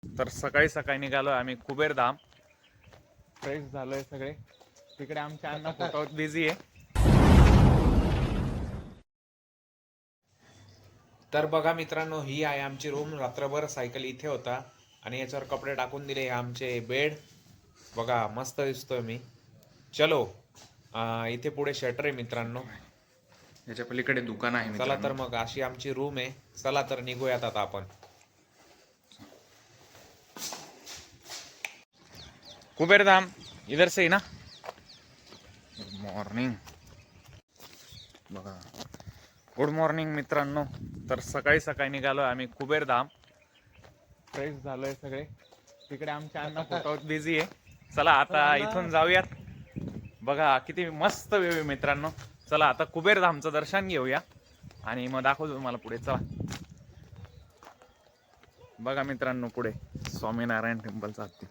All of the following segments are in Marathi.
तर सकाळी सकाळी निघालो आम्ही कुबेरधाम. फ्रेश झालोय सगळे. तिकडे आमच्या अण्णा फोटोत बिझी आहे. तर बघा मित्रांनो, ही आहे आमची रूम. रात्रभर सायकल इथे होता आणि याच्यावर कपडे टाकून दिले. आमचे बेड बघा, मस्त दिसतोय मी. चलो, इथे पुढे शटर आहे मित्रांनो. याच्या पलीकडे दुकान आहे. चला तर मग अशी आमची रूम आहे. चला तर निघूयात आता आपण. कुबेरधाम इधर से ही ना. गुड मॉर्निंग बघा. गुड मॉर्निंग मित्रांनो. तर सकाळी सकाळी निघालो आम्ही कुबेरधाम. फ्रेश झालोय सगळे. तिकडे आमच्या अण्णा फोटोत बिझी आहे. चला आता इथून जाऊयात. बघा किती मस्त व्ह्यू आहे मित्रांनो. चला आता कुबेरधामचं दर्शन घेऊया आणि मग दाखवतो तुम्हाला पुढे. चला बघा मित्रांनो, पुढे स्वामीनारायण टेम्पलचा हत्ती.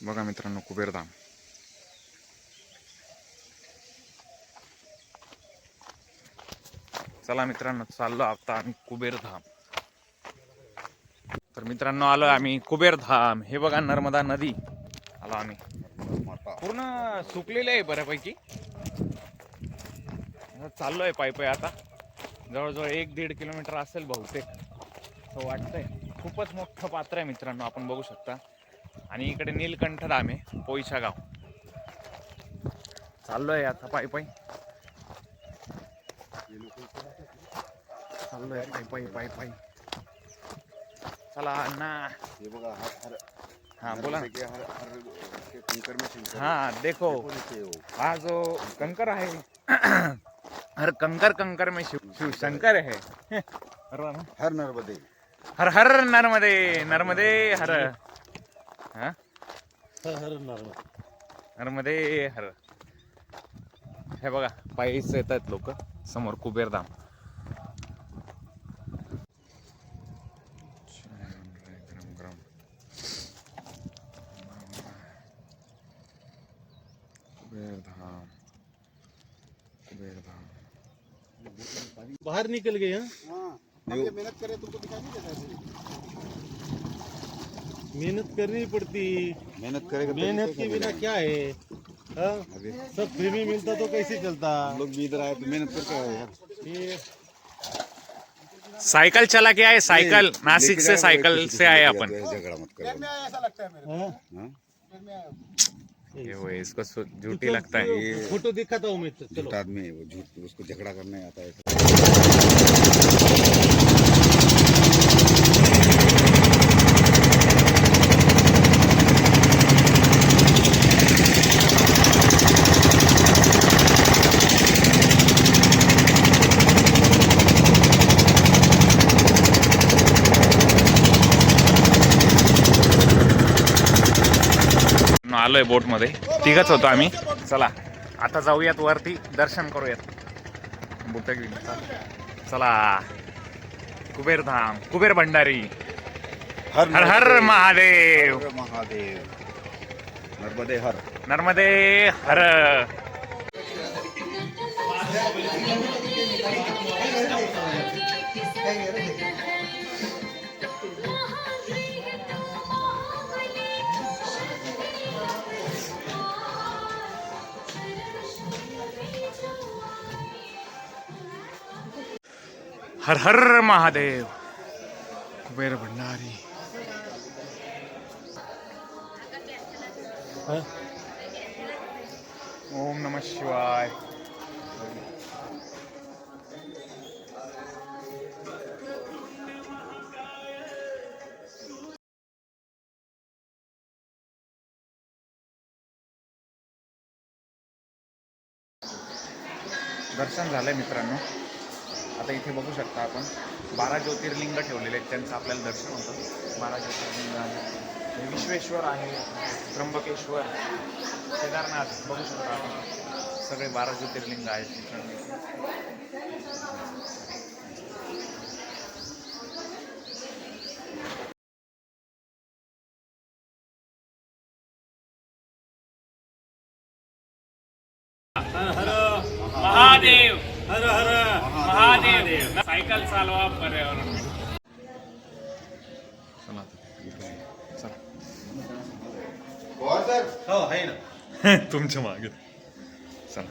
बघा मित्रांनो कुबेरधाम. चला मित्रांनो, चाललो आता आम्ही कुबेरधाम. तर मित्रांनो आलो आम्ही कुबेरधाम. हे बघा नर्मदा नदी. आलो आम्ही. पूर्ण सुकलेले आहे बऱ्यापैकी. चाललोय पायी पायी आता. जवळजवळ 1-1.5 किलोमीटर असेल बहुतेक असं वाटतंय. खूपच मोठं पात्र आहे मित्रांनो, आपण बघू शकता. आणि इकडे नीलकंठ धाम आहे, पोईचा गाव. चाललोय आता पायी पायी. चाललोय पायी पायी पायी. चला अण्णा. हे बघा हाँ बोला ना. कंकर में शंकर. हाँ देखो, हा जो कंकर आहे हर कंकर में शिव शंकर है. हर नर्मदे. हर हर नर्मदे. नर्मदे हर. हाँ हर नर्मदे हर. हे बघा पायीच येतात लोक. समोर कुबेरधाम. कुबेरधाम कुबेरधाम. बाहर निकल गए हैं। हाँ, ये मेहनत करे तुमको दिखाई नहीं देता ऐसे? मेहनत करनी पड़ती। मेहनत करेगा तो मेहनत दिखेगा के बिना नहीं। क्या है? हाँ? अभी सब फ्री में मिलता तो कैसे चलता? हम लोग भी इधर आए तो मेहनत करके आए यार। ये साइकिल चला के आए. साइकिल नासिक से साइकिल से आए अपन. झगड़ा मत करो। ऐसा लगता है मेरे हाँ? हाँ? ये वो इसको झूठी लगता है. ये फोटो दिखाता हूँ मैं। चलो झूठ आदमी है, वो झूठ, उसको झगड़ा करने आता है। आलोय बोट मध्ये. तिघच होतो आम्ही. चला आता जाऊयात वरती, दर्शन करूयात. बुट घेऊन चला. कुबेरधाम, कुबेर भंडारी. हर हर महादेव. हर महादेव. नर्मदे हर. नर्मदे हर. हर हर महादेव. कुबेर भंडारी. हाँ? ओम नमः शिवाय. दर्शन झालंय मित्रांनो. आता इथे बघू शकता आपण 12 ज्योतिर्लिंग ठेवलेले आहेत. त्यांचं आपल्याला दर्शन होतं. 12 ज्योतिर्लिंग आहे. विश्वेश्वर आहे, त्र्यंबकेश्वर, केदारनाथ. बघू शकता आपण सगळे 12 ज्योतिर्लिंग आहेत मित्रांनो. महादेव. हर हर महादेव. सायकल चालवा पर्यावरण. हो आहे ना. तुमच्या मागे चला.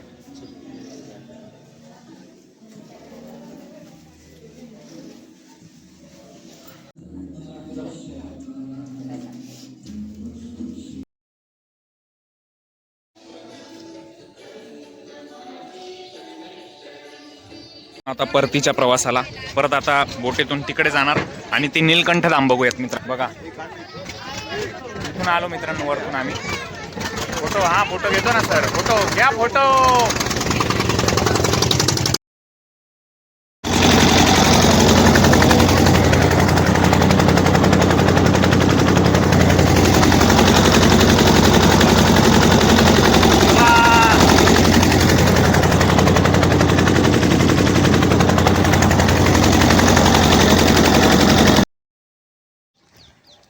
आता परतीच्या प्रवासाला परत आता बोटीतून तिकडे जाणार आणि ते नीलकंठ धाम बघूयात मित्र. बघा इथून आलो मित्रांनो वरतून आम्ही. फोटो घेतो ना सर. फोटो घ्या फोटो.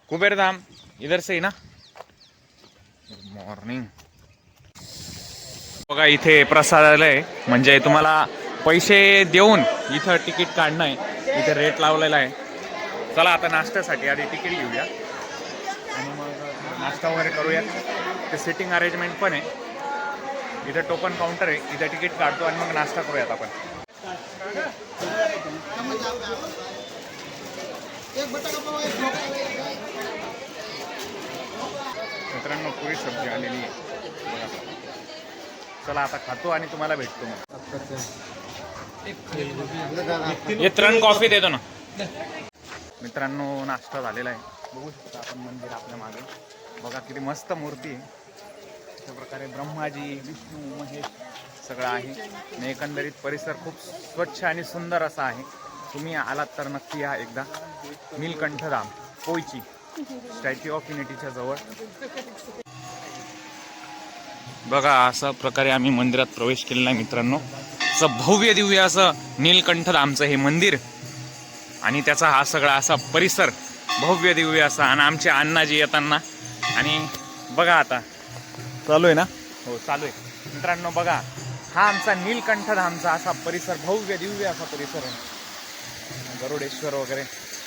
कुबेर धाम इधर से ही ना. Good morning. बघा इथे प्रसादालय म्हणजे तुम्हाला पैसे देऊन इथं तिकीट काढणं आहे. इथे रेट लावलेला आहे. चला आता नाश्त्यासाठी आधी तिकीट घेऊया आणि मग नाश्ता वगैरे करूया. ते सिटिंग अरेंजमेंट पण आहे. इथे टोकन काउंटर आहे. इथे तिकीट काढतो आणि मग नाश्ता करूयात आपण. मित्रांनो पुरी सब्जी आलेली आहे. चला आता खातो आणि तुम्हाला भेटतो मग. हे तरण कॉफी देतो ना. मित्रांनो नाश्ता झालेला आहे. बघू शकता आपण मंदिर आपल्या मागे. बघा किती मस्त मूर्ती आहे. अशा प्रकारे ब्रह्माजी विष्णू महेश सगळं आहे आणि एकंदरीत परिसर खूप स्वच्छ आणि सुंदर असा आहे. तुम्ही आलात तर नक्की या एकदा. नीलकंठ धाम कोयची स्टॅच्यू ऑफ युनिटीच्या जवळ. बघा अशा प्रकारे आम्ही मंदिरात प्रवेश केलेला आहे मित्रांनो. असं भव्य दिव्य असं नीलकंठ धामचं हे मंदिर आणि त्याचा हा सगळा असा परिसर भव्य दिव्य असा. आणि आमचे अण्णाजी येताना आणि बघा आता चालू आहे ना. हो चालू आहे मित्रांनो. बघा हा आमचा नीलकंठ धामचा असा परिसर भव्य दिव्य असा परिसर आहे. गरुडेश्वर वगैरे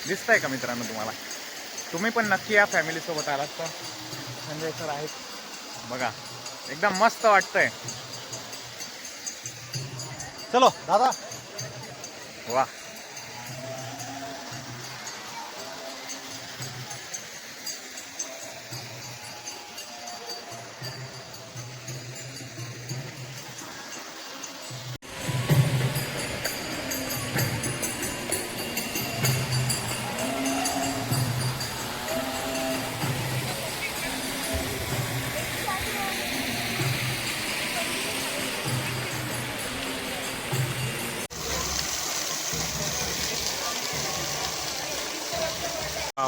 दिसतंय का मित्रांनो तुम्हाला. तुम्ही पण नक्की या फॅमिलीसोबत आलात तर. संजय सर आहेत बघा. एकदम मस्त वाटतंय. चलो दादा. वा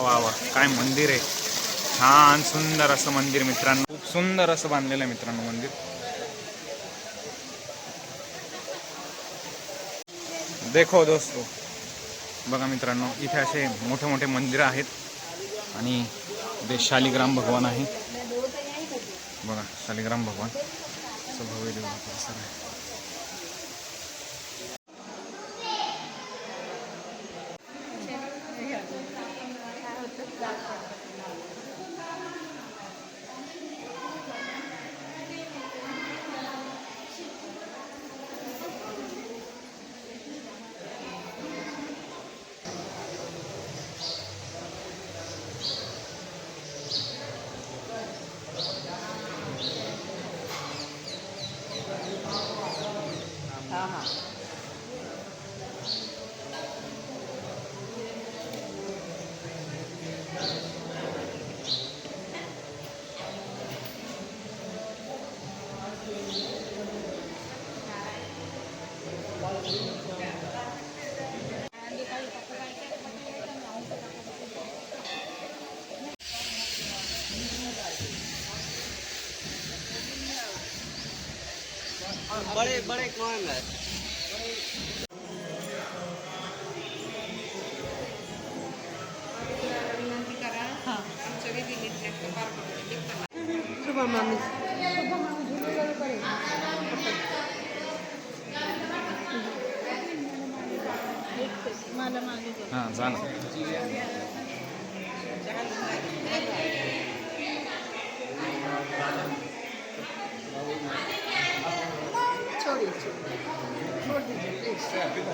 वा वा काय मंदिर आहे. छान सुंदर असं मंदिर मित्रांनो. खूप सुंदर असं बांधलेलं आहे मित्रांनो मंदिर. देखो दोस्तो. बघा मित्रांनो इथे असे मोठे मोठे मंदिर आहेत आणि इथे शालिग्राम भगवान आहे. बघा शालिग्राम भगवान असं भव्य दिव्य परिसर आहे. बड़े बड़े कौन है? हां जा ना. छोड़िए छोड़ दीजिए प्लीज।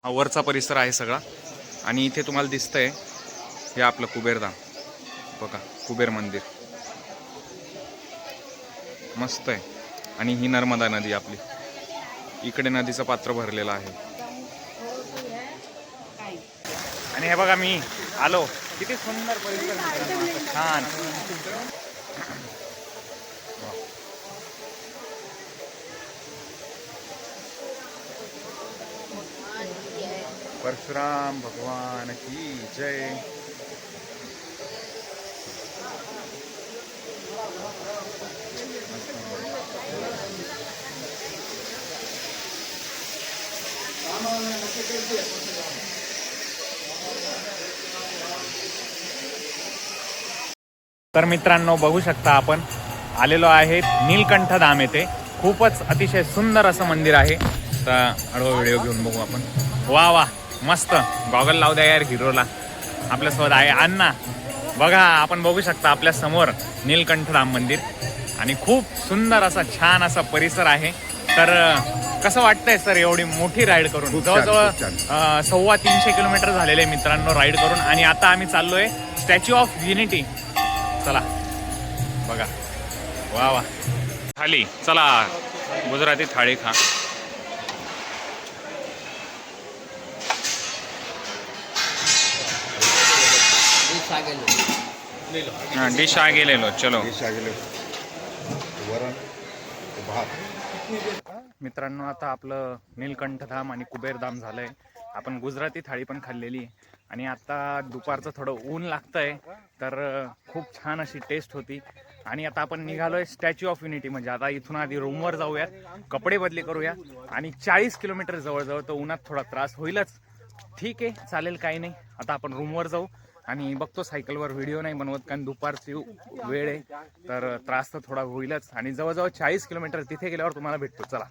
हा वरचा परिसर आहे सगळा आणि इथे तुम्हाला दिसतंय हे आपलं कुबेरधाम बघा, कुबेर मंदिर मस्त आहे. आणि ही नर्मदा नदी आपली, इकडे नदीचं पात्र भरलेलं आहे. आणि हे बघा मी आलो, किती सुंदर परिसर मित्रांनो, छान. परशुराम भगवान की जय. तर मित्रांनो बघू शकता आपण आलेलो आहे नीलकंठ धाम येथे. खूपच अतिशय सुंदर असं मंदिर आहे. तर आडवा व्हिडिओ घेऊन बघू आपण. वा वा मस्त, गॉगल लावू द्या यार हिरोला. आपल्यासोबत आहे अण्णा. बघा आपण बघू शकता आपल्या समोर नीलकंठ धाम मंदिर आणि खूप सुंदर असा छान असा परिसर आहे. तर कसं वाटतंय सर एवढी मोठी राईड करून? जवळजवळ 350 किलोमीटर झालेले मित्रांनो राईड करून. आणि आता आम्ही चाललोय स्टॅच्यू ऑफ युनिटी. चला बघा, वा वा. थाली, चला गुजराती थाळी खा. डिश आ गेलेलो. चलो डिश आ गेले, वरण भात. मित्रांनो आता आपलं नीलकंठ धाम आणि कुबेर धाम झालंय. आपण गुजराती थाळी पण खाल्लेली आहे आणि आता दुपारचं थोडं ऊन लागतंय. तर खूप छान अशी टेस्ट होती. आणि आता आपण निघालोय स्टॅच्यू ऑफ युनिटी. म्हणजे आता इथून आधी रूमवर जाऊयात, कपडे बदली करूया. आणि 40 किलोमीटर जवळजवळ, तर उन्हात थोडा त्रास होईलच. ठीक आहे चालेल, काही नाही. आता आपण रूमवर जाऊ आणि बघतो. सायकलवर व्हिडिओ नाही बनवत कारण दुपारची वेळ आहे, तर त्रास तर थोडा होईलच. आणि जवळजवळ 40 किलोमीटर तिथे गेल्यावर तुम्हाला भेटतो. चला.